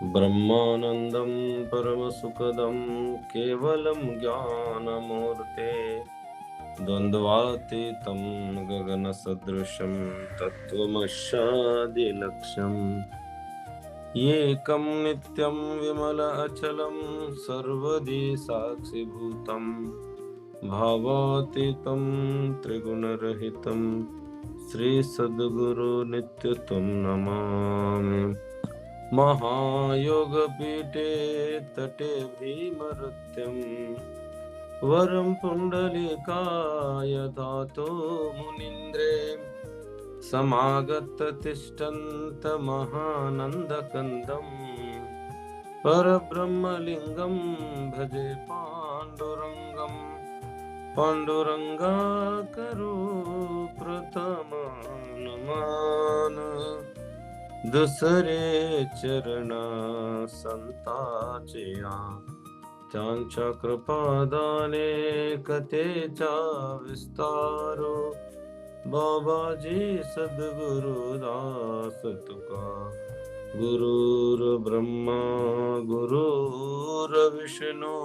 ब्रह्मानन्दं परमसुखदं केवलं ज्ञानमूर्ते द्वन्द्वातीतं गगनसदृशं तत्त्वमस्यादिलक्ष्यम् एकं नित्यं विमल अचलं सर्वदि साक्षिभूतं भावातीतं त्रिगुणरहितं श्रीसद्गुरु नित्यत्वं नमामि। महायोगपीठे तटे भीमरुत्यं वरं पुण्डलीकाय धातो मुनीन्द्रे समागत तिष्ठन्त महानन्दकन्दं परब्रह्मलिङ्गं भजे पाण्डुरङ्गं पाण्डुरङ्गाकरो प्रथमानमान दुसरे चरण संताचया त्यांच्या कृपादाने कथेचा विस्तारो बाबाजी सद्गुरुदास तुका गुरुर्ब्रह्मा गुरुर्विष्णू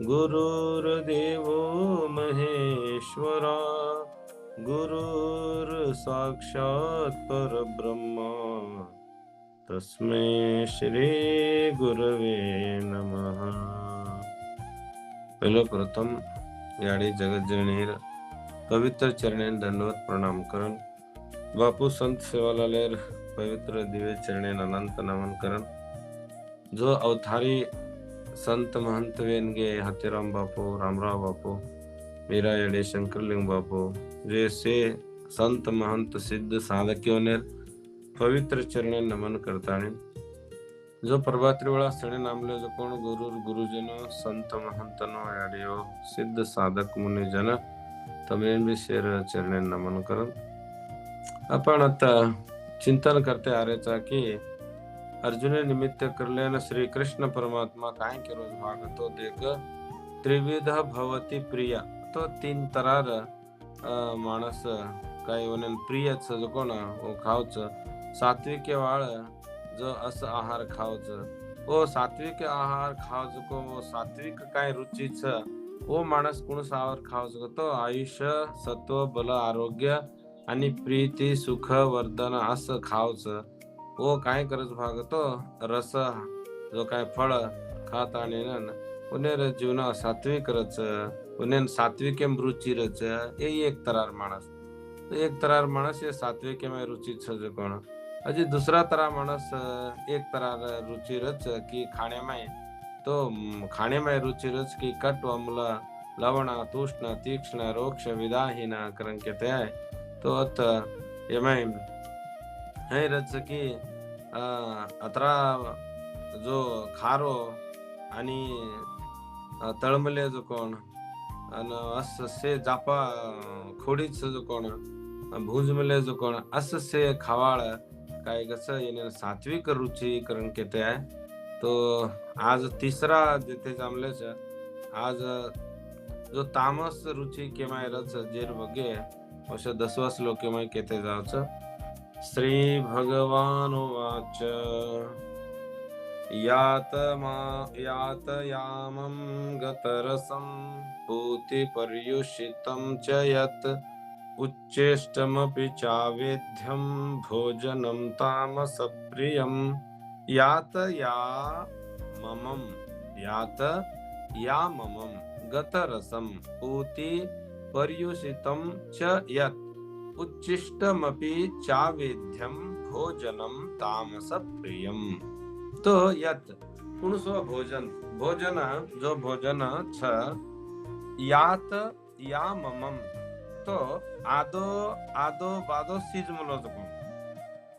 गुरुर्देवो महेश्वरा गुरुर साक्षात परब्रह्मा तस्मै श्री गुरवे नमः। पहिलं प्रथम याडी जगज्जननीर पवित्र चरणेन दंडवत प्रणाम करण बापू संत सेवालालेर पवित्र दिव्य चरणेन अनंत नमन करण। जो अवतारी संत महंत वेनगे हत्याराम बापू रामराव बापू मीरा येडे शंकरलिंग बापू जैसे संत महंत सिद्ध साधकियों ने पवित्र चरणे नमन करता है। जो प्रभात्री वाला सणे नामले जो कोण गुरु गुरुजन संत महंतनो याडियो सिद्ध साधक मुनी जन तमेन भी शेर चरणे नमन करन। आपण आता चिंतन करते आ रहे की अर्जुन निमित्त करलेन श्री कृष्ण परमात्मा काय के रोज भागतो देख त्रिविध भवती प्रिया तो तीन तरार माणस काही वनन प्रियच जो कोण ओ खावच सात्विक वाळ जो अस आहार खावच ओ सात्विक आहार खावच को वो सात्विक काय रुचीच ओ माणस कोण आहार खावच तो आयुष्य सत्व बल आरोग्य आणि प्रीती सुख वर्धन अस खावच ओ काय करच भागतो रस जो काय फळ खात आणि उन्हेर जीवन सात्विक रच उन्हें सात्विक में रुचि रच ये एक तरार माणस एक तरार माणस ये सात्विक में रुचि छ कोण अजी दूसरा तरा माणस एक तरार रुचि रच की खाने में तो खाने में रुचि रच की कट अम्ल लवण तूष्ण तीक्ष्ण रोक्ष विदाहीन करन कहते हैं तो अत ये में है रच की अतरा जो खारो आणि तळमले जो कोण अन अस से जापा खोडीच जो कोण भुजमले जो कोण अस से खावाळ काय कसं येणे सात्विक रुची करण कहते आहे। तो आज तीसरा जेथे जमलेच आज जो तामस रुची केमाय रच जेर बगे अशा 10 श्लोक केमाय कहते जावच। श्री भगवान वाच यातयामं गतरसं पूति पर्युषितं च यत् उच्चेष्टमपि चावेद्यं भोजनं तामसप्रियं यातयामं गतरसं पूति पर्युषितं च यत् उच्चिष्टमपि चावेद्यं भोजनं तामसप्रियं। तो यत पुणसो भोजन भोजन जो भोजन छ यात या ममम तो आदो आदो बादो सीज मुलो कोण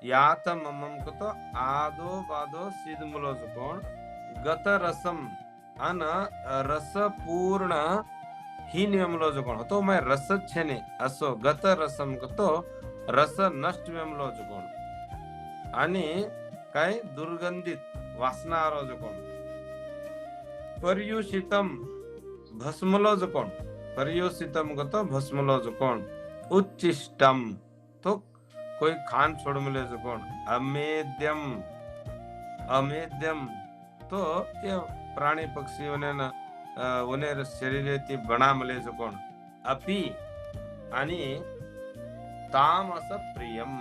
यात ममम को तो आदो बादो सीज मुलो कोण गत रसम अन रस पूर्ण ही नियमलो जो कोण तो मैं रस छेने असो गत रसम को तो रस नष्ट नियमलो जो कोण आणि काय दुर्गंधित वासनारो जो कोण पर्युषितम भस्मलो जो कोण पर्युषितम गतो भस्मलो जो कोण उच्चिष्टम तो कोई खान छोड़ मिले जो कोण अमेद्यम अमेध्यम तो ये प्राणी पक्षी उन्हें शरीर बना मले जो कोण अपि आणि तामस प्रियम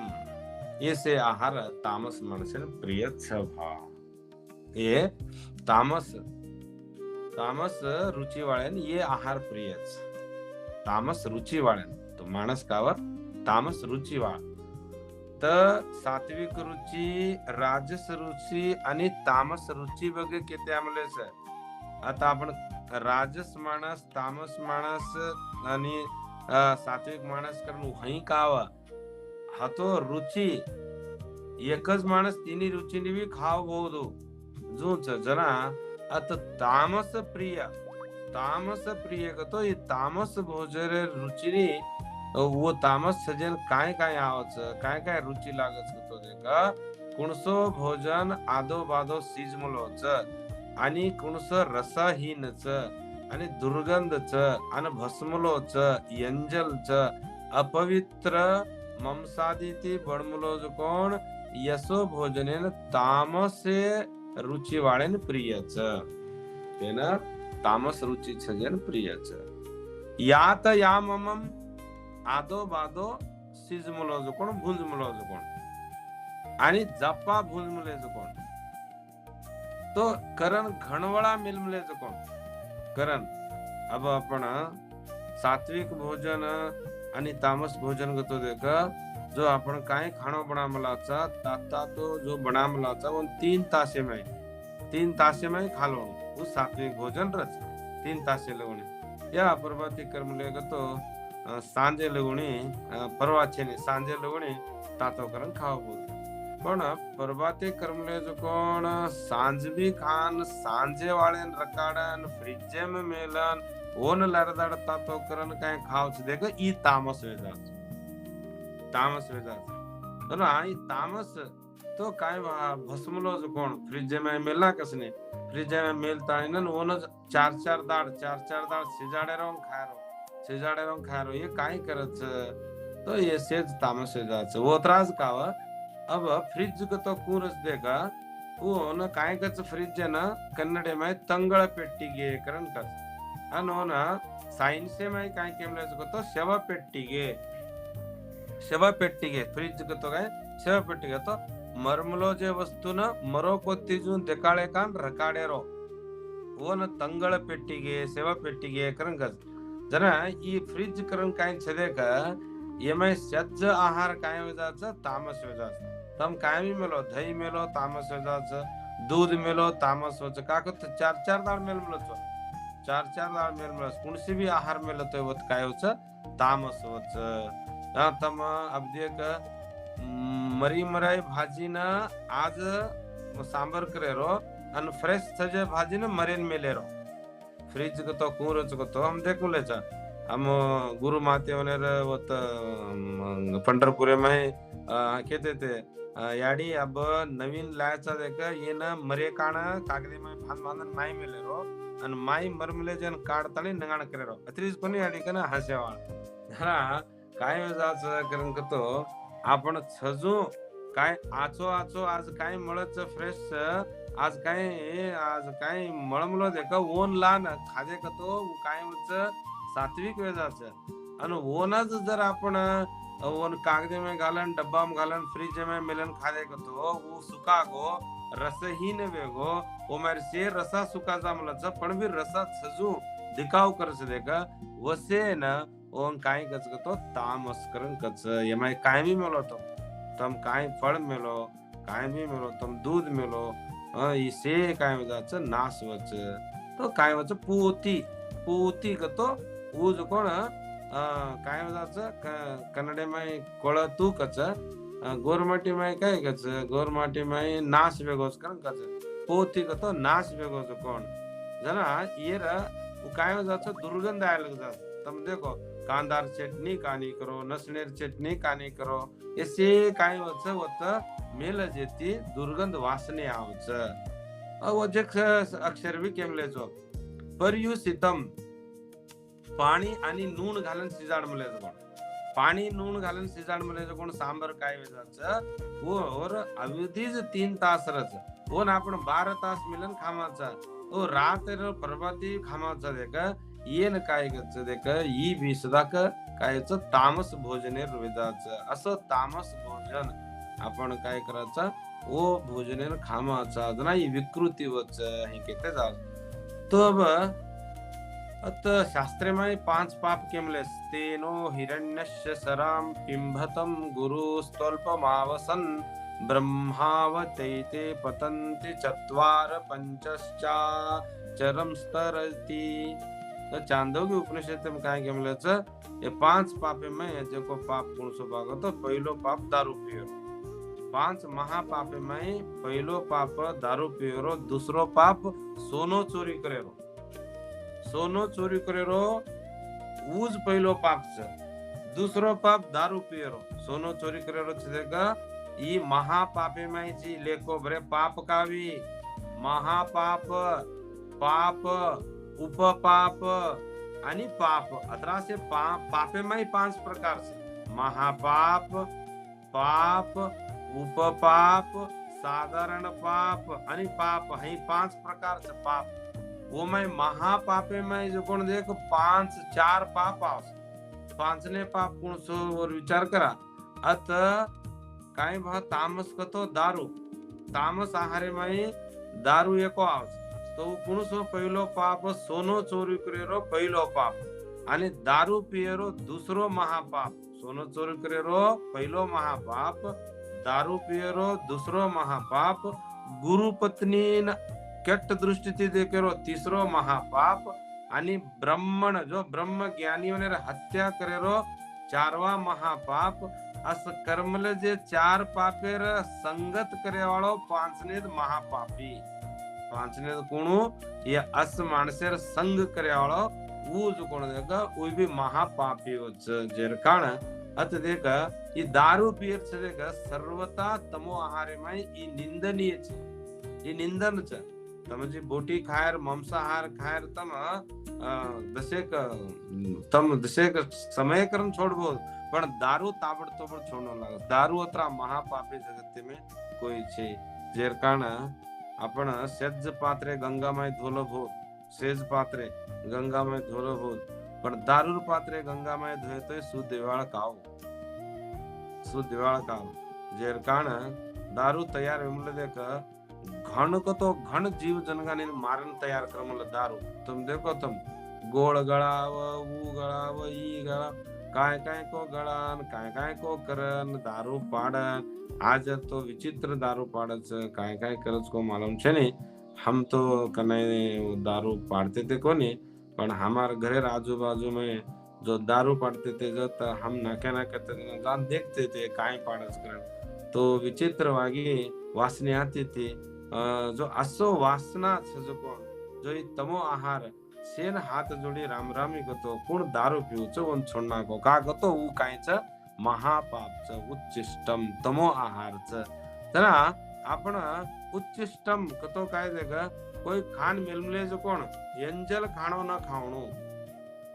ऐसे आहार तामस मनुष्य प्रिय भा ये तामस तामस रुची वाळ्यान ये आहार प्रियच तामस रुची वाळ्यान तो माणस कावर तामस रुची वाळ तर सात्विक रुची राजस रुची आणि तामस रुची बघे किती आमलेच आता आपण राजस माणस तामस माणस आणि सात्विक माणस करून हई कावा हा तो रुची एकच माणस तिन्ही रुचीने बी खाव बहुदो जूच जना आता तामस प्रिय तो ये तामस भोजन रुचिनी वो तामस सजन काय आवच काय रुची लागच तो देखा कुणसो भोजन आदो बादो सिजमलोच आणि कुणसो रसहीनच आणि दुर्गंधच आणि भस्मलोच यंजलच अपवित्र मंसादिती बडमुलो जो कोण यसो भोजनेन तामसे रुची वाळेन प्रियच तेना तामस रुची छजन प्रियच यात यामम आदो बादो सिजमुलो जो कोण भुंजमुलो जो कोण आणि जपा भुंजमुले जो कोण तो करण घणवळा मिलमले जो कोण करण अब आपण सात्विक भोजन आणि तामस भोजन गतो देख जो आपण काय खाणो बना मलाचा ताता तो जो बना मलाचा वो 3 तासे में खालो वो सात्विक भोजन रच 3 तासे लगुणी या प्रभाती कर्म ले गतो सांजे लगुणी परवाचे ने सांजे लगुणी तातो करण खाव बोल पण प्रभाते कर्म ले जो कोण सांज भी खान सांजे वाळेन रकाडन फ्रिज में मेलन ओन लरदाड तातो करण काय खावच देख ई तामस वेजाच तो ना ई तामस तो काय भस्मलो जो कोण फ्रिज में मेला कसने फ्रिज में मेलता न ओन 4 दाड सिजाडे रंग खारो ये काय करच तो ये सेज तामस वेजाच वो त्रास काव अब फ्रिज को तो कूरस देगा वो न काय कच फ्रिज न कन्नडे में तंगळ पेट्टिगे करण कच अनोन साइंसे में काय केमले तो शव पेट्टिगे फ्रिज को तो काय शव पेट्टिगे तो मरमलो जे वस्तु न मरो को तिजू देकाळे कान रकाडे रो वो न तंगळ पेट्टिगे सेवा पेट्टिगे करण कच जरा ई फ्रिज करण काय छदे का ये में सज्ज आहार काय वेजाच तामस वेजाच तम काय भी मेलो दही मेलो तामस वेजाच दूध मेलो तामस वच काकत 4 दाळ मेल मलो 4 दाळ मेल मलो कुणसी भी आहार मेलो तो वत काय वच तामस वच तम अब देख मरी मराई भाजी न आज सांबर करे रो अन फ्रेश सजे भाजी न मरेन मेले रो फ्रिज को तो कूरच को तो हम देख ले हम गुरु माते वनेर वत पंढरपुरे में कहते थे याडी अब नवीन लायचा देख ये न मरे काण कागदी में बांधन माई मेले रो अन माई मरमले जन काढतानी नगाण करे रो अत्रीज कोणी याडी कना हसेवाळ जरा काय जाच करन कतो आपण छजू काय आचो आज काय मळच फ्रेश आज काय मळमलो देख ओन लान खाजे कतो काय वच सात्विक वेजाच आणि ओनच जर आपण ओन कागदे में घालन डब्बा में घालन फ्रिज में मिलन खादे कतो वो सुका गो रसहीन वेगो ओ मारे से रसा सुका जामलच पण भी रसा छजू दिखाव करस देगा वसे न ओन काय कच कतो तामस करन कच यमाय काय भी मेलो तो तम काय फळ मेलो काय भी मेलो तम दूध मेलो इसे काय वजाच नाश वच तो काय वच पोती कतो वो जो कोण काय वजाच कन्नडे में कोळ तू कच गोरमाटी में काय कच गोरमाटी में नाश वेगोस करन कच पोती कतो नाश वेगोस कोण जना येर काय वजाच दुर्गंध आय लग जात तम देखो कांदार चटनी कानी करो नसनेर चटनी कानी करो ऐसे काय वच वत मेल जेती दुर्गंध वासने आवच वजक अक्षर भी केमले जो परयुसितम पाणी आणि नून घालून शिजाड मले कोण पाणी नून घालून शिजाण म्हणजे कोण सांबर काय वेजाचं और अवधीज 3 तास रच ओन आपण 12 तास मिलन खामाचा ओ रात प्रभाती खामाचा देख येन काय गच देख ई बिसदाक कायच तामस भोजनेर वेजाचं असं तामस भोजन आपण काय करायचं ओ भोजनेर खामाचा नाही विकृती वच हे केते जा तो अब अत शास्त्रेमय 5 पाप केमलेस तेनो हिरण्यस्य सराम पिंभतम गुरु स्तल्पमावसन ब्रह्मावतैते पतन्ति चत्वार पंचश्चाचरम स्तरति। तो चांदोग्य उपनिषद में काय केमलेच ये 5 पापे में जेको पाप कौन सो भाग तो पहलो पाप दारू पियो 5 महापापे में पहलो पाप दारू पियो दूसरो पाप सोनो चोरी करेरो सोनो चोरी करेरो ऊज पहिलो पाप छ दूसरो पाप दारू पियरो सोनो चोरी करेरो छेगा ई महापापे में जी लेको बरे पाप कावी महापाप पाप उपपाप आणि पाप अतराशे पापे में 5 प्रकार से महापाप पाप उपपाप साधारण पाप आणि पाप हे 5 प्रकार से पाप वो मैं महापापे में जो कोण देख 5-4 पाप आवस 5ने पाप कोण सो वर विचार करा अत काय भा तामस कतो दारू तामस आहारे में दारू एको आवस तो कोण सो पहिलो पाप सोनो चोरी करेरो पहिलो पाप आणि दारू पियरो दुसरो महापाप सोनो चोरी करेरो पहिलो महापाप दारू पियरो दुसरो महापाप गुरु पत्नी केट्ट दृष्टीથી देखेरो तीसरो महापाप आणि ब्राह्मण जो ब्रह्म ज्ञानीઓને हत्या करेरो चारवा महापाप अस कर्मले जे 4 पापेर संगत करे वाळो 5ने महापापी 5ने कोणू ये अस माणसेर संग करे वाळो वो जो कोण देगा वो भी महापापी होच जेर कारण अत देगा ये दारू पियर से देगा सर्वता तमो आहारे में ये निंदनीय छे ये निंदन छे તમે જે બોટી ખાયર માંસાહાર ખાયર દશેક સમય કરમ છોડવો પણ દારૂ તાબડતોબ છોડનો લાગે દારૂ અતરા મહાપાપી જગત में કોઈ છે જેર કારણ आपण સેજ પાત્રે ગંગામાં ધોલો ભો સેજ પાત્રે ગંગામાં ધોલો ભો પણ દારૂ પાત્રે ગંગામાં ધોય તો શુદ્ધ દિવાળ કાવ જેર કારણ दारू तयार विमल देख घण को तो घण जीव जनगाने मारन तैयार करमल दारू तुम देखो तुम गोड़ गळाव ऊ गळाव ई गळा काय काय को गळान काय को करन दारू पाडन आज तो विचित्र दारू पाडच काय करच को मालूम छे ने हम तो कने दारू पाडते थे कोनी पण हमारे घरे आजू बाजू में जो दारू पाडते थे जो हम नाके जान देखते थे काय पाडच करन तो विचित्र वागी वासने आती थी जो असो वासना जो तमो आहार सेन हाथ जोडी राम रामी गतो कोण दारू पिऊच वन छोडना को का गतो उ कायच महापापच उच्चिष्टम तमो आहारच तर आपण उच्चिष्टम कतो काय देग कोई खान मिलमले जो कोण एंजल खाणो न खावणो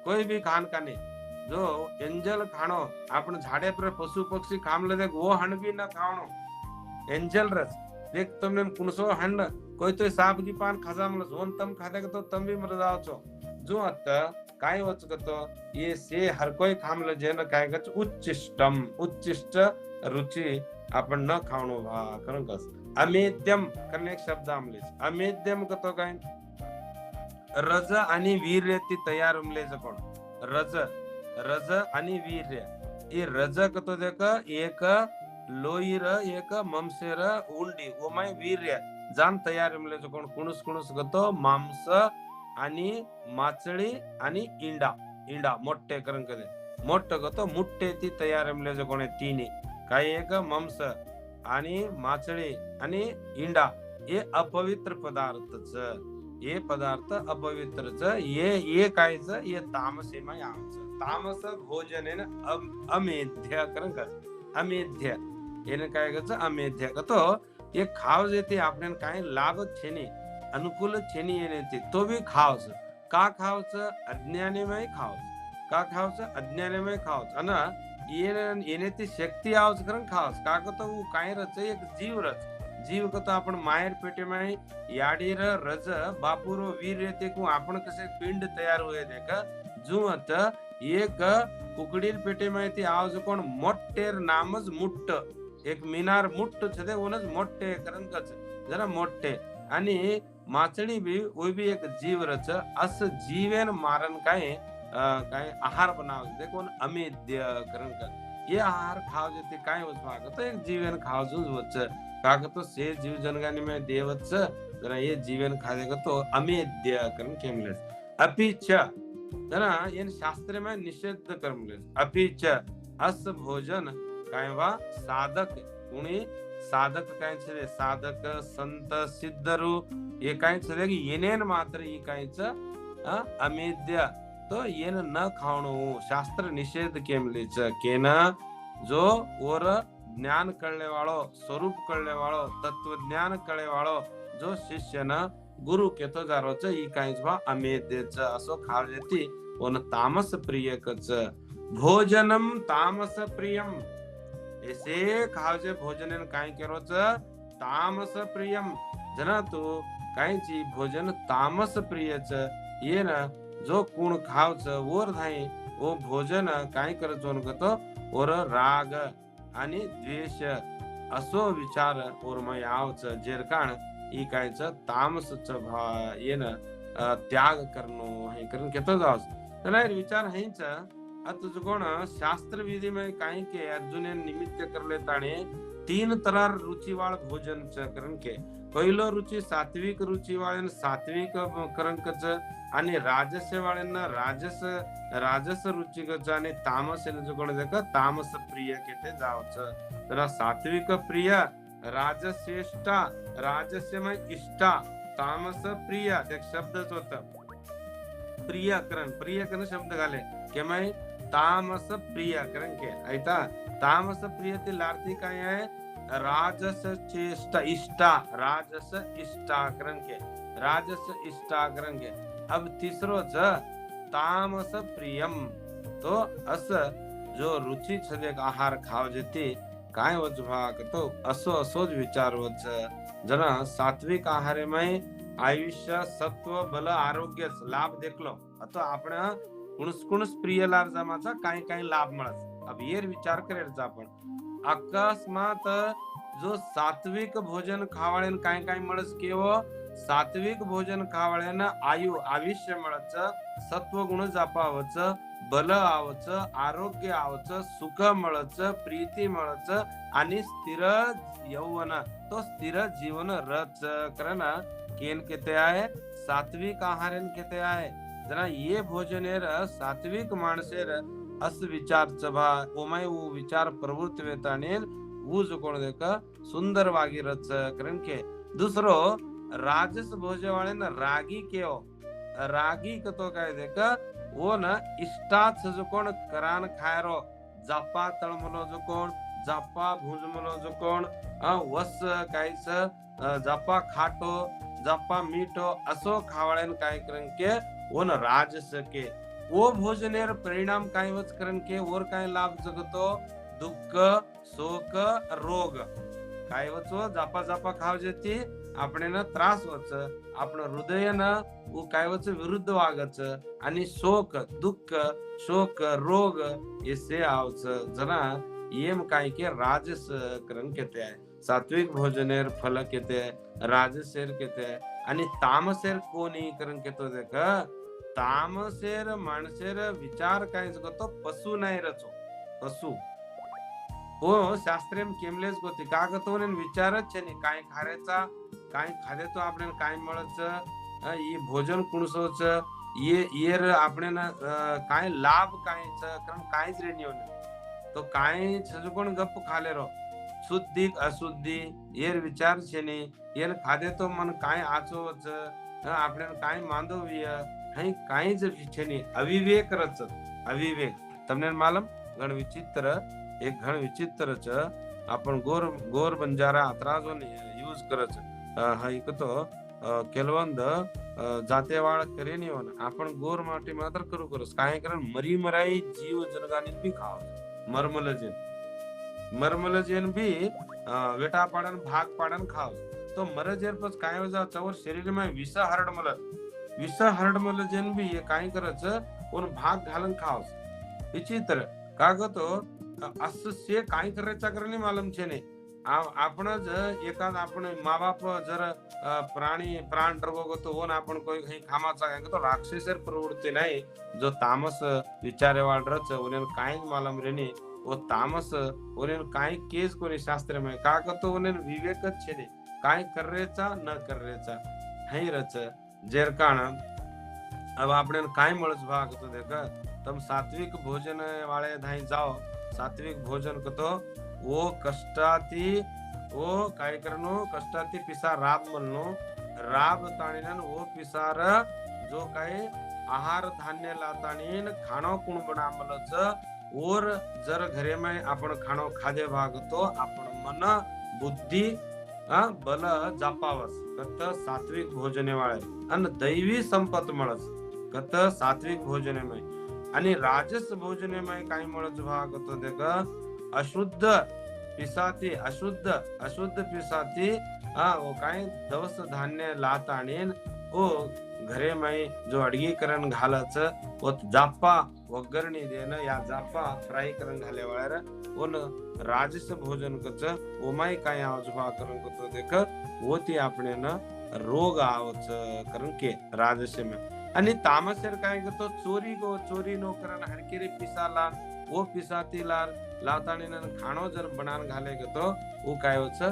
कोई भी खान काने जो एंजल खाणो आपण झाडे पर पशु पक्षी खामले देख वो हण भी न खावणो एंजल रस देख तुमने कुणसो हंड कोई तो सांप की पान खजा मला झोन तम खाते तो तम भी मर जाओ छो जो आता काय वच कतो ये से हर कोई खामले जेन काय गच उच्चिष्ट रुचि आपण न खावणो भा करून कस अमेद्यम करणे एक शब्द आमले अमेद्यम कतो काय रज आणि वीर्य ती तयार उमले कोण रज आणि वीर्य ये रज कतो देख एक लोईर एक ममसेर उंडी ओमाय वीर्य जान तयार मिले कोण कुणूस गतो मांस आणि माचळी आणि इंडा मोठे करून कदे मोठ गतो मुठ्ठे ती तयार मिले कोण तीन काय एक मांस आणि माचळी आणि इंडा ये अपवित्र पदार्थच ये पदार्थ अपवित्रच ये कायच ये तामसेमा याच तामस भोजनेन अमेध्य करून कस अमेध्य એને काय गच अमेध्य कतो ये खाव जेते आपने काय लागत छे ने अनुकूल छे ने येने ते तो भी खावस का खावस अज्ञाने में खावस का खावस अज्ञाने में खावस अन એને ती शक्ती आवच खरं खास का तो काय रच एक जीव रच जीव कतो आपण मायर पेटे में याडीर रज बापुरो वीर येते को आपण कसे पिंड तयार हुए देख जुवत एक कुकडीर पेटे में ती आवज कोण मोठेर नामज मुट्ट एक मिनार मुट्ट छदे ओनच मोठे करण कच जरा मोठे आणि माचणी बी वो भी एक जीव रच अस जीवेन मारन काय काय आहार बनाव दे कोण अमेद्य करण कर ये आहार खाव जेते काय होत माग तो एक जीवन खाव जुज वच काग तो से जीव जनगानी में देवच जरा ये जीवन खादे का तो अमेद्य करण केमलेस अपिच जरा ये शास्त्र में निषेध करमलेस अपिच अस भोजन काय वा साधक उणी साधक काय छे साधक संत सिद्धरू ये काय छे की येनेन मात्र ई कायच अमेद्य तो येन न खावणो शास्त्र निषेध केमलेच केना जो और ज्ञान कळले वाळो स्वरूप कळले वाळो तत्वज्ञान कळे वाळो जो शिष्य न गुरु केतो जारोच ई कायच बा अमेद्यच असो खाव जेती ओन तामस प्रियकच भोजनम तामस प्रियम ऐसे खावजे भोजन काय केरोच तामस प्रियम जना तो कायची भोजन तामस प्रियच ये न जो कुण खावच ओर धाई वो भोजन काय करचो गतो और राग आणि द्वेष असो विचार और मय आवच जेरकाण ई कायच तामसच येन त्याग करनो हे करून केतो जावस तला विचार हैच अत कोण शास्त्र विधि में काय के अर्जुन निमित्त करले ताणे 3 तरह रुचिवाळ भोजन च करण के पहिलो रुची सात्विक रुची वाळेन सात्विक करंकच आणि राजस्य वाळ्यांना राजस रुचिकच आणि तामस जो कोण देख तामस प्रिय केते जावच तर सात्विक प्रिय राजश्रेष्ठ राजस्य में इष्टा तामस प्रिय एक शब्दच होत प्रिय करण शब्द घाले के मैं तामस प्रिय करण के ऐता तामस प्रिय ते लार्थी काय आहे राजस चेष्ट इष्टा राजस इष्टा करण के राजस इष्टा करण के अब तीसरो ज तामस प्रियम तो अस जो रुचि छदे आहार खाव जेते काय वच भाग तो असोज विचार वच जना सात्विक आहारे में आयुष्य सत्व बल आरोग्य लाभ देखलो अतो आपण कुणस प्रिय लाभ जमाचा काय लाभ मिळत अब ये विचार करेल आपण अकस्मात जो सात्विक भोजन खावाळेन काय मिळस केवो सात्विक भोजन खावाळेन आयुष्य मिळच सत्व गुण जपावच बल आवच आरोग्य आवच सुख मिळच प्रीती मिळच आणि स्थिर यौवन तो स्थिर जीवन रच करन केन केते आहे सात्विक आहारेन केते आहे जना ये भोजनेर सात्विक माणसेर अस विचार सभा ओमाय वो विचार प्रवृत्ति वेताने वो जो कोण देख सुंदर वागी रच करन के दूसरो राजस भोजवाळे न रागी केओ रागी कतो काय देख वो न इष्टाच जो कोण करान खायरो जापा तळमलो जो कोण जापा भुजमलो जो कोण वस कायच जापा खाटो जापा मीठो असो खावाळेन काय करन के वो न राजस के वो भोजनेर परिणाम काय वच करन के और काय लाभ जगतो दुःख शोक रोग काय वचो जापा खाव जेती આપણે ત્રાસ વચ આપણો હૃદય वो काय वच विरुद्ध वागच आणि शोक दुःख शोक रोग ऐसे आवच जना येम काय के राजस करण केते आहे सात्विक भोजनेर फल केते राजसेर केते आणि तामसेर कोणी करण केतो देख तामसेर माणसेर विचार काय जगतो पशु नाही रचो पशु हो शास्त्रेम केमलेच गोती कागतो विचारच छे काय खारेचा काय खादे तो आपण काय मिळच ये भोजन कुणसोच ये आपण काय लाभ कायच कारण कायच रे नियो तो काय छजकोण गप खाले रो शुद्धी अशुद्धी ये विचार छे ने ये खादे तो मन काय आचोच आपण काय मांडवीय हई कायच छे ने अविवेक रच अविवेक तमने मालूम घण विचित्र च आपण गोर बंजारा अत्राजो यूज करच हाई कतो ಕೆಲವೊಂದು जातेवाळ करेनियोन आपण गोर माटी मात्र करू काय कारण मरी मराई जीव जनगानी भी खाव मरमलजेन भी वेटा पाडन भाग पाडन खाव तो मरजेर पस काय हो जाव चवर शरीर में विष हरडमल जेन भी ये काय करायचं कोण भाग घालून खाव विचित्र का ग तो असं से काय करायचा करणे मालूम छे ने आपण एखाद आपण माँ बाप जर प्राण डरवतो ओन आपण कोई कहीं खामाचा काय तो राक्षसर प्रवृत्ति नाही जो तामस विचारे वाळरच उन्हें काय मालूम रेने वो तामस उन्हें काय केस कोणी शास्त्र में का तो उन्हें विवेक छे ने काय कररेचा न कररेचा हई रच जेरकाण अब आपने काय मळच भाग तो देख तम सात्विक भोजन वाले धाई जाओ सात्विक भोजन कतो वो कष्टाती वो काय करनो कष्टाती पिसा राब म्हणनो राब ताणीन वो पिसार जो काय आहार धान्य लाताणीन खाणो कुण बनामलच और जर घरे में आपण खाणो खादे भागतो आपण मन बुद्धी बल जापावस कत सात्विक भोजने वाळे आणि दैवी संपत मळस कत सात्विक भोजने में आणि राजस भोजने में काय मळच भाग तो देख अशुद्ध पिसाती अशुद्ध पिसाती वो काय दवस धान्य लाताणीन ओ घरे में जो अडगी करण घालच वो जाप्पा वगरणी देन या जाप्पा फ्राई करण घाले वाळर ओन राजस भोजन कच ओमाई काय आजभा करण कतो देख वो ती आपणे न रोग आवच करण के राजस में आणि तामसेर काय कतो चोरी नो करण हरकेरे पिसाला वो पिसाती लार लाताणीन खाणो जर बनान घाले गतो वो काय होच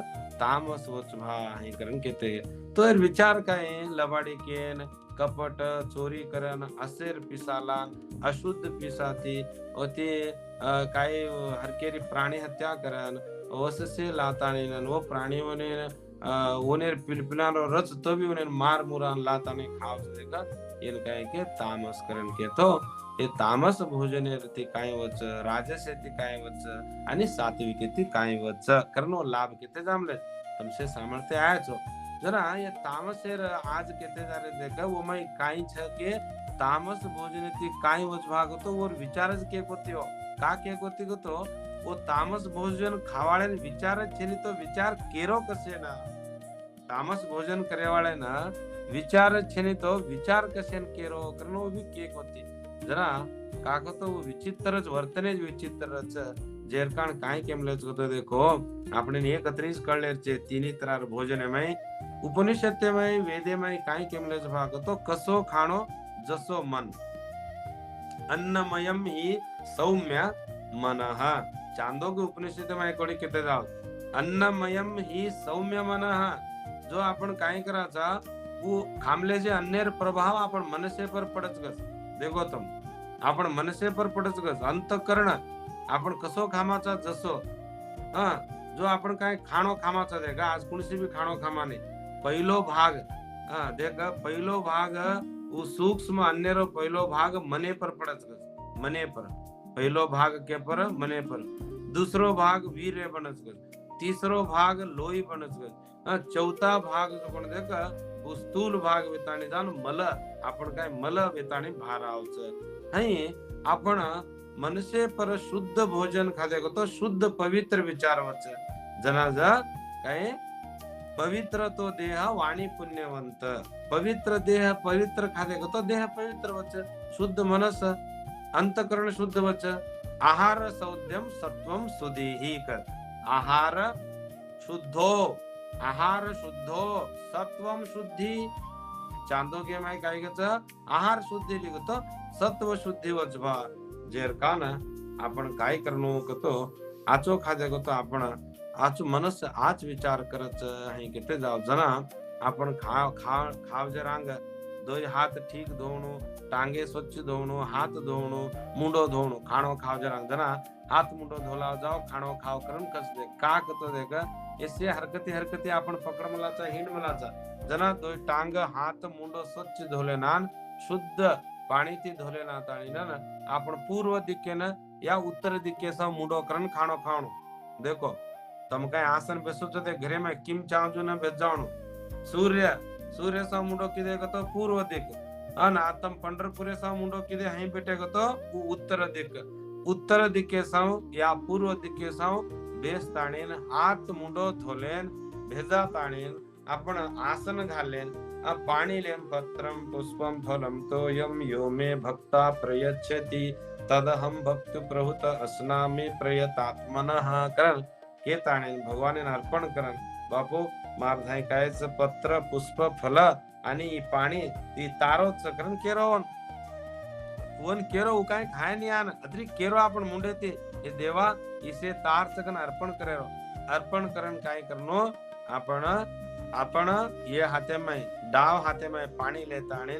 तामस वच भा हे करण केते तो विचार काय लबाडी केन कपट चोरी करण असेर पिसाला अशुद्ध पिसाती ते काय हरकेरी प्राणी हत्या करन वससे लाताणीन वो प्राणी वने ओनेर पिलपिलानो रच तो भी ओनेर मार मुरान लाताने खाव देका येन काय के तामस करण के तो हे तामस भोजने ती काय वच राजस ती काय वच आणि सात्विक ती काय वच करनो लाभ केते जामले तुमसे सामर्थ्य आयचो जरा ये तामसेर आज केते जारे देखा वो मैं काई छ के तामस भोजने ती काय वच भाग तो और विचारच के कोती हो का के कोती को तो वो तामस भोजन खावाळे विचार छेनी तो विचार केरो कसे ना तामस भोजन करे वाळे ना विचार छेनी तो विचार कसे केरो करनो भी के कोती जरा काको तो विचित्रच वर्तनेज विचित्रच जेरकाण काय केमलेच होतो देखो આપણે એકત્રીસ કળેર છે તીની તરાર ભોજનમય ઉપનિષદમય વેદેમય काय केमलेच भाग तो कसो खाणो जसो मन अन्नमयम ही सौम्य मनः चांदोग्य उपनिषदमय कोणी किती जाव अन्नमयम ही सौम्य मनः जो आपण काय करायचा वो खामले जे अन्नेर प्रभाव आपण मनसे पर पडच गस देखो तुम आपण मनसे पर पडच गस अंतकरण आपण कसो खामाचा जसो जो आपण काय खाणो खामाचा देख आज कुणसी भी खाणो खामाने पहिलो भाग देख पहिलो भाग वो सूक्ष्म अन्नेरो पहिलो भाग मने पर पडच गस मने पर पहिलो भाग के पर मने पर दूसरो भाग वीर्य बनच गस तीसरो भाग लोही बनच गस चौथा भाग जो कोण देख वो स्थूल भाग वेताणी जान मल आपण काय मल वेताणी भार आवच हई आपण मनसे पर शुद्ध भोजन खाते को तो शुद्ध पवित्र विचार वच जनाजा काय पवित्र तो देह वाणी पुण्यवंत पवित्र देह पवित्र खाते को तो देह पवित्र वच शुद्ध मनस अंतकरण शुद्ध वच आहार सौद्यम सत्वम सुधीहि कर आहार शुद्धो सत्वम शुद्धि चांदोग्य माय काय गच आहार शुद्धि लिखतो सत्व शुद्धि वच भा जेरकान आपण काय करनो कतो आचो खाजे कतो आपण आचो मनस आज विचार करच हे केते जाव जना आपण खाव जरांग दो हाथ ठीक धोवणो टांगे स्वच्छ धोवणो हाथ धोवणो मुंडो धोवणो खाणो खाव जरांग जना हाथ मुंडो धोला जाओ खाणो खाव करन कस दे का कतो देख ऐसे हरकती आपण पकड मलाचा हिंड मलाचा जना दो टांग हाथ मुंडो स्वच्छ धोले नान शुद्ध पाणी ती धोले ना ताणी ना आपण पूर्व दिक्केन या उत्तर दिक्केसा मुंडो करन खाणो खावणो देखो तम काय आसन बेसो ते घरे में किम चावजो ना बेस जावणो सूर्य सा मुंडो किदे गतो पूर्व दिक अन आतम पंढरपुरे सा मुंडो किदे हई बेटे गतो उत्तर दिक उत्तर दिकेसाव या पूर्व दिकेसाव बेस ताणीन हात मुंडो धोलेन भेजा ताणीन आपण आसन घालेन पाणी लेन पत्रम पुष्पम फलम तोयम यो मे भक्ता प्रयच्छति तदहम भक्त प्रहुत अस्नामी प्रयतात्मनः करन के ताणीन भगवान अर्पण करन बापू मार धाय कायच पत्र पुष्प फल आणि पाणी ती तारो चक्रण केरोन वन केरो काय खाय नहीं आन अतरी केरो आपण मुंडे ते हे देवा इसे तार चकन अर्पण करेरो अर्पण करन काय करनो आपण ये हाथे में डाव हाथे में पाणी लेता आणि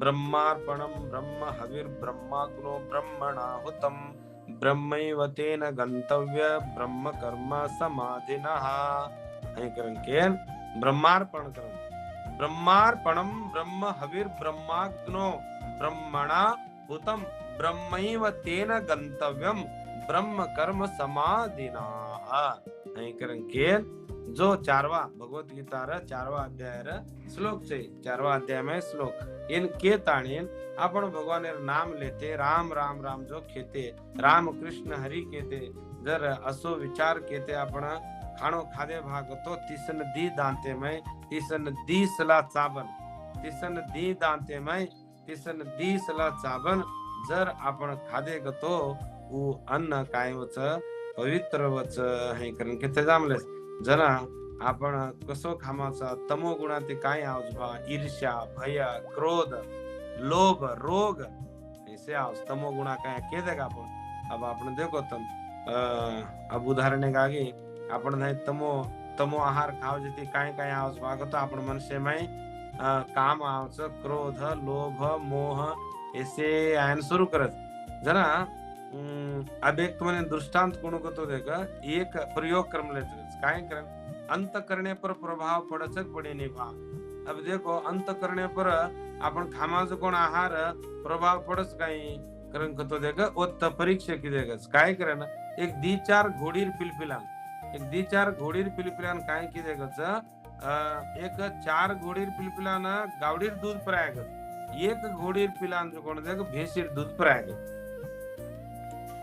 ब्रह्मार्पणम ब्रह्म हविर ब्रह्माग्नो ब्रह्मणाहुतम ब्रह्मैवतेन गंतव्य ब्रह्म कर्म समाधिनः हे करन केन ब्रह्मार्पण करन ब्रह्मार्पणम ब्रह्म हविर ब्रह्माग्नो ब्रह्मणा हुतम ब्रह्मैव तेन गंतव्यम ब्रह्म कर्म समाधिना हे करन केन जो 4वा भगवत गीता रा 4वा अध्याय रा श्लोक छे 4वा अध्याय में श्लोक इन के ताणीन आपण भगवान नाम लेते राम राम राम जो खेते राम कृष्ण हरि केते जर असो विचार केते आपण खाणो खादे भाग तो तिसन दी दांते में तिसन दी सला चाबन तिसन दी दांते में तिसन दी सला चाबन जर आपण खादे गतो उ अन्न काय वच पवित्र वच हे करून केते जामलेस जना आपण कसो खामाचा तमो गुणाते काय आवज बा ईर्ष्या भय क्रोध लोभ रोग ऐसे आवज तमो गुणा काय के देगा अब आपण देखो तम अब उदाहरण आगे आपण नाही तमो आहार खाव जती काय काय आवज भागतो आपण मनुष्य में काम आवच क्रोध लोभ मोह ऐसे आयन सुरू करत जना अब एक तुम्हें दृष्टांत कोण करतो देखा एक प्रयोग क्रम लेते काय करन अंत करने पर प्रभाव पड़चक पड़े निभा अब देखो अंत करने पर आपण खामाचं कोण आहार प्रभाव पडस काही करन कतो देखा ओत परीक्षा की देखा काय करन एक दी चार घोडीर पिलपिलान काय की देखा एक 4 घोडीर पिलपिलान गावडीर दूध परायगत एक घोडीर पिलान जो कोण देखा भेसीर दूध परायगत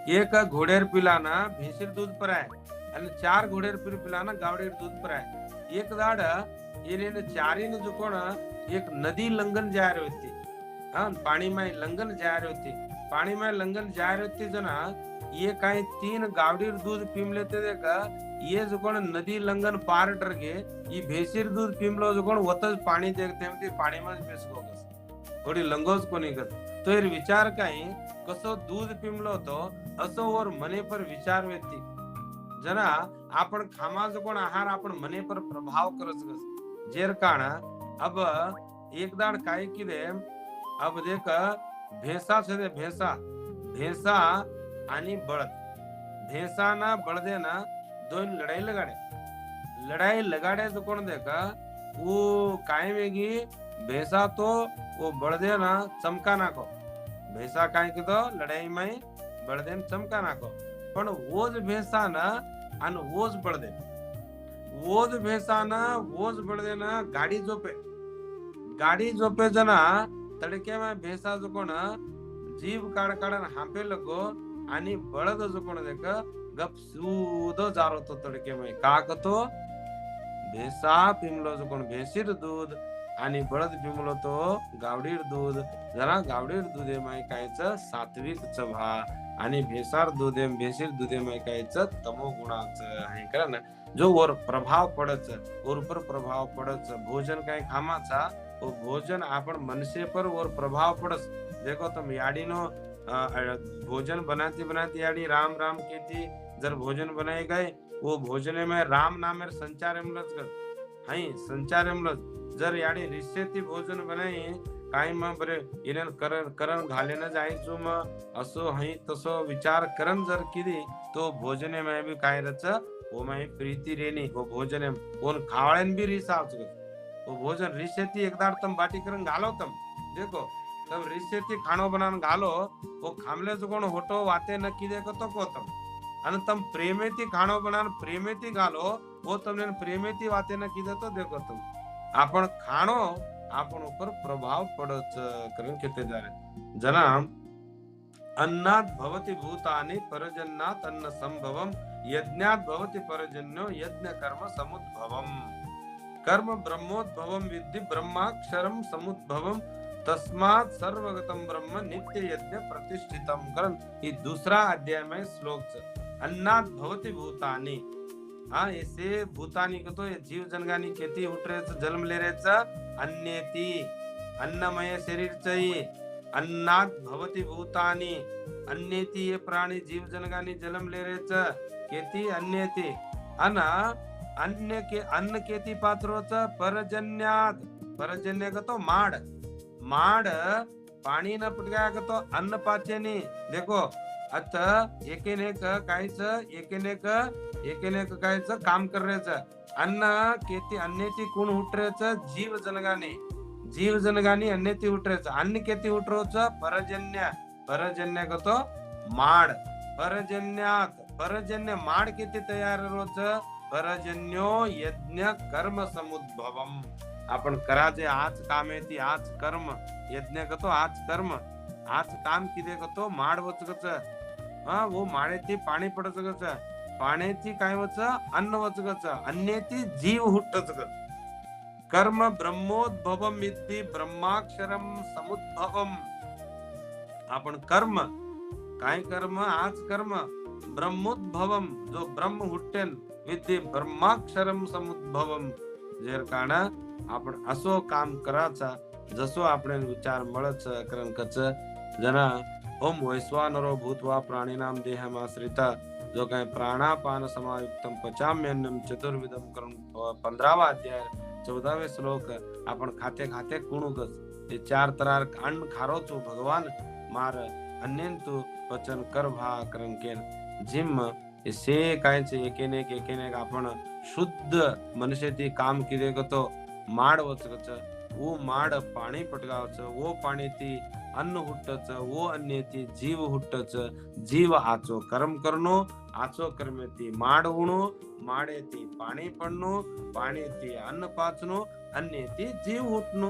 एक घोडेर पिलाना भेसीर दूध पराय आणि 4 घोडेर पिलाना गावडीर दूध पराय एक दाड येने चारीन जो कोण एक नदी लंघन जा रही होती पाणी में लंघन जा रही होती पाणी में लंघन जा रही होती जना ये काही 3 गावडीर दूध पीम लेते देखा ये जो कोण नदी लंघन पार टर गे ये भेसीर दूध पीमलो जो कोण वतच पाणी देखते पाणी में बेसगोगस थोडी लंगोज कोणी गत तो एर विचार काही कसो दूध पिमलो तो असो और मने पर विचार व्यक्ती जना आपण खामाचं कोण आहार आपण मने पर प्रभाव करत जेर काना अब एक दाड काय किदे अब देख भेसा छे भेसा आणि बळद भेसा ना बळदे ना दोन लढाई लगाडे जो कोण देखा वो काय वेगी भेसा तो वो बळदे ना चमका नाको भेसा काय की तो लढाई में बळदे चमका नाको पण वोज भेसा ना आणि वोज बळदे ना गाडी झोपे जना तडके में भेसा जो कोण जीव काढन हांपे लगो आणि बळद जो कोण देख गप सूद जारो तो तडके में का कतो भेसा पिमलो जो कोण भेसीर दूध आणि बळद पिमलो तो गावडीर दूध जरा गावडीर दूधे माय कायच सात्विक चभा आणि भेसार भेसीर माय कायच तमो गुणाच आहे करा ना जो वर प्रभाव पडच वर पर प्रभाव पडच भोजन काय खामाचा वो भोजन आपण मनसे पर वर प्रभाव पडस देखो तुम याडीनो भोजन बनाती याडी राम राम कहती जर भोजन बनाए गए वो भोजने में राम नामेर संचार संचार जर याडी रिश्तेती भोजन बनाई काही मग बरे इनेन करण घालेन जायचो मग असो हई तसो विचार करन जर किदी तो भोजने में भी काय रच वो में प्रीति रेनी वो भोजने कोण खावळेन भी रिस आवच वो भोजन रिश्तेती एकदार तम बाटी करन घालो तम देखो तम रिश्तेती खाणो बनान घालो वो खामले जो कोण होटो वाते न किदे को तो को तम आणि तम प्रेमेती खाणो बनान प्रेमेती घालो वो तमने प्रेमेती वाते न किदे तो देखो तुम आपण खाणो आपण ऊपर प्रभाव पडच करून किती झाले जना अन्नात भवति भूतानि परजन्यात अन्न संभवम यज्ञात भवति परजन्यो यज्ञ कर्म समुद्भवम कर्म ब्रह्मोद्भवम विद्धि ब्रह्माक्षरम समुद्भवम तस्मात सर्वगतम ब्रह्म नित्य यज्ञ प्रतिष्ठितम करण ये दूसरा अध्याय में श्लोक अन्नात भवति भूतानि हाँ ऐसे भूतानी को तो ये जीव जनगानी खेती उठ रहे जन्म ले रहे अन्येति अन्नमय शरीर चाहिए अन्नात भवति भूतानि अन्येति ये प्राणी जीव जनगानी जन्म ले रहे खेती अन्येति अन्न केती पात्रोच परजन्यात परजन्य का तो माड पाणी न पटकाया का तो अन्न पाचेनी देखो आता एकेनेक कायच काम करायचं अन्येती कोण उठरायचं जीव जनगानी अन्येती उठरायचं अन्न केती उठरोच परजन्य का तो माड परजन्य माड केती तयार रोच परजन्यो यज्ञ कर्म समुद्भवम आपण कराचे आज काम येते आज कर्म यज्ञ करतो आज कर्म आज काम किती करतो माड वचगच वो माडेती पाणी पडचगच पाण्याची काय वच अन्न वचगच अन्येती जीव हुट्टच कर्म ब्रह्मोद्भवम विद्धि ब्रह्माक्षरम समुद्भवम आपण कर्म काय कर्म आज कर्म ब्रह्मोद्भवम जो ब्रह्म हुट्टेन विद्धि ब्रह्माक्षरम समुद्भवम जेर कारण आपण असो काम कराचा जसो आपण विचार मळच कारण कच जना ओम वैश्वानरो भूत्वा प्राणिनाम देहमाश्रिता जो काय प्राणापान समायुक्तम पचाम्यन्नम चतुर्विधम करून 15वा अध्याय 14वे श्लोक आपण खाते कुणुकच ये 4 तरार अन्न खारोचो भगवान मार अन्यंतु वचन कर भा करण केन जिम से कायचे एकेनेक आपण शुद्ध मनुष्यती काम किदे तो माड वचकच वो माड पाणी पटगावच वो पाणी ती अन्न हुट्टच वो अन्यती जीव हुट्टच जीव आचो कर्म करनो आचो कर्मेती माड उणो माडेती पाणी पडनो पाणीती अन्न पाचनो अन्यती जीव हुटनो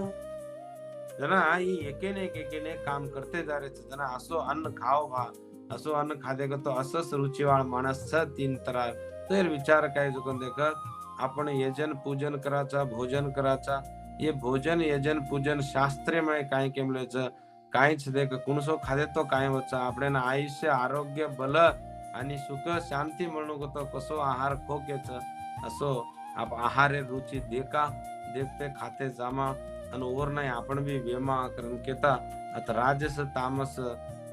जना ही एकेनेक काम करते जा रे जना असो अन्न खाओ भा असो अन्न खादे का तो असस रुचिवाळ माणस 3 तरार तर विचार काय जो देख आपण यजन पूजन कराचा भोजन कराचा ये भोजन यजन पूजन शास्त्रीय काय केमलेच काहीच देख कुणसो खादे तो काय वचा आपण आयुष्य आरोग्य बल आणि सुख शांती म्हणून तो कसो आहार खोकेच असो आप आहारे रुची देखते खाते जामा आणि ओवर नाही आपण बी वेमा करून केता आता राजस तामस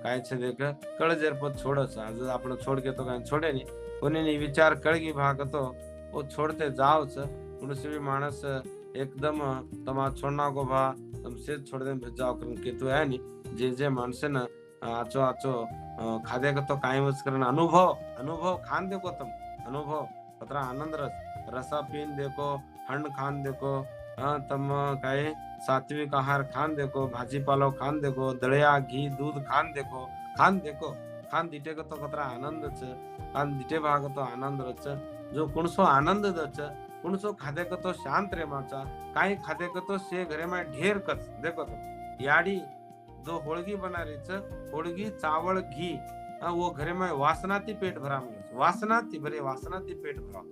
काय छे देख कळजेर पद छोडच आज आपण छोड के तो काय छोडे नहीं कोणी विचार कळगी भाग तो वो छोड़ते जाओच कुणसी भी मानस एकदम तमा छोड़ना को भा तुम से छोड़ दे जाओ करन के तो है नी जे मानसे न आचो खादे का तो काय वच करन अनुभव खान देखो तुम अनुभव पत्रा आनंद रसा पीन देखो हण खान देखो तम काय सात्विक आहार खान देखो भाजी पालो खान देखो दळया घी दूध खान देखो खान दिटे का तो पत्रा आनंद खान दिटे भाग तो आनंद रच जो कुणसो आनंद दच कुणसो खादे का तो शांत रे माचा काही खादे का तो से घरे में ढेर कच देखो तो याडी जो होळगी बनारीच होळगी चावल घी वो घरे में वासनाती पेट भराम वासनाती पेट भराम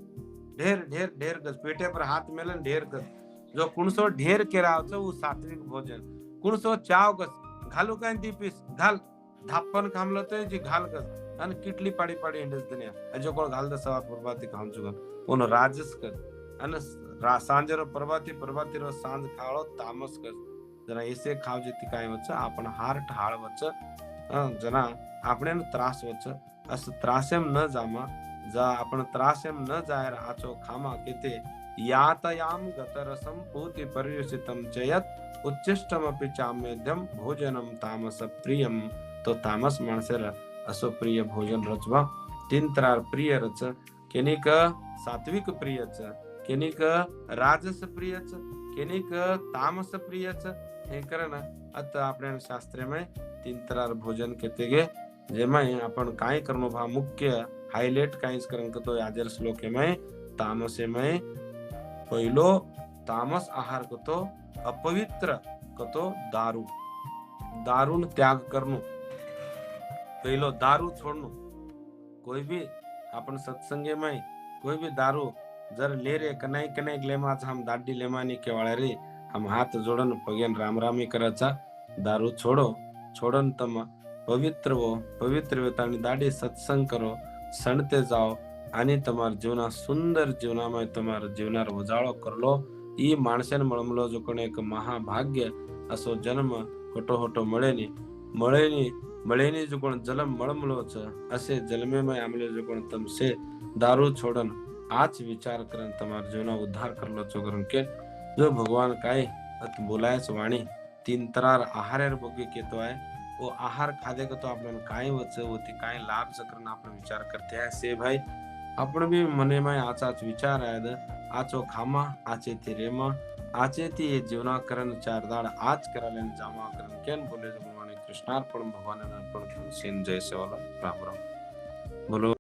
ढेर गज पेटे पर हाथ मेलन ढेर गज जो कुणसो ढेर केरावच वो सात्विक भोजन कुणसो चाव गज घालू काय ती पीस घाल धापन खामलो तो जी घाल गज आणि किटली पाडी हिंडस दुनिया अजो कोण घाल द सवा प्रभाती खाम चुकन कोण राजस कर आणि सांजरो प्रभाती रो सांज खाळो तामस कर जना ऐसे खाव जेती काय वच आपण हार ठाळ वच जना आपण त्रास वच अस त्रासेम न जामा जा आपण त्रासेम न जायर आचो खामा केते यातयाम गतरसम पूति पर्युषितम चयत उच्चिष्टमपि चामेध्यम भोजनम तामस प्रियम तो तामस माणसेला असो प्रिय भोजन रचवा 3 तरार प्रिय रच केनिक सात्विक प्रियच केनिक राजस प्रियच केनिक तामस प्रियच हे करना आता आपण शास्त्रेमय 3 तरार भोजन केते गे जेमय आपण काय करनो भा मुख्य हायलाइट काहीच करन तो याजर श्लोकेमय तामसेमय पहिलो तामस आहार कतो अपवित्र कतो दारून त्याग करनो पहिलो दारू छोड़नो। कोई भी अपन सत्संगे में कोई भी दारू जर ले रे कनाई कनाई लेमाच हम दाढ़ी लेमानी केवाळे रे हम हाथ जोड़न पगेन राम रामी कराचा दारू छोड़ो छोड़न तम पवित्र हो पवित्र वेतानी दाढ़ी सत्संग करो सणते जाओ आणि તમારા जीवना सुंदर जीवनाમાં તમારા जीवनार उजाळो करलो ई माणसेन मळमलो जो कोण एक महाभाग्य असो जन्म होटो होटो मळेनी जो कोण जलम मळमलोच असे जन्मेमय आमले जो कोण तमसे दारू छोडन आज विचार करन તમારા जीवना उद्धार करलो चो करन के जो भगवान काय बोलायच वाणी तीन तरार आहारेर बगे केतो आहे वो आहार खादे का तो आपण काय वच होती काय लाभ सकरन आपण विचार करते आहे से भाई आपण बी मने में आचाच विचार आहे आचो खामा आचे ती रेमा आचे ती ये जीवना करन चार दाड आज करालेन जामा करन केन बोले जो भगवान कृष्णार्पण भगवान अर्पण सेन जय सेवाला राम राम बोलो।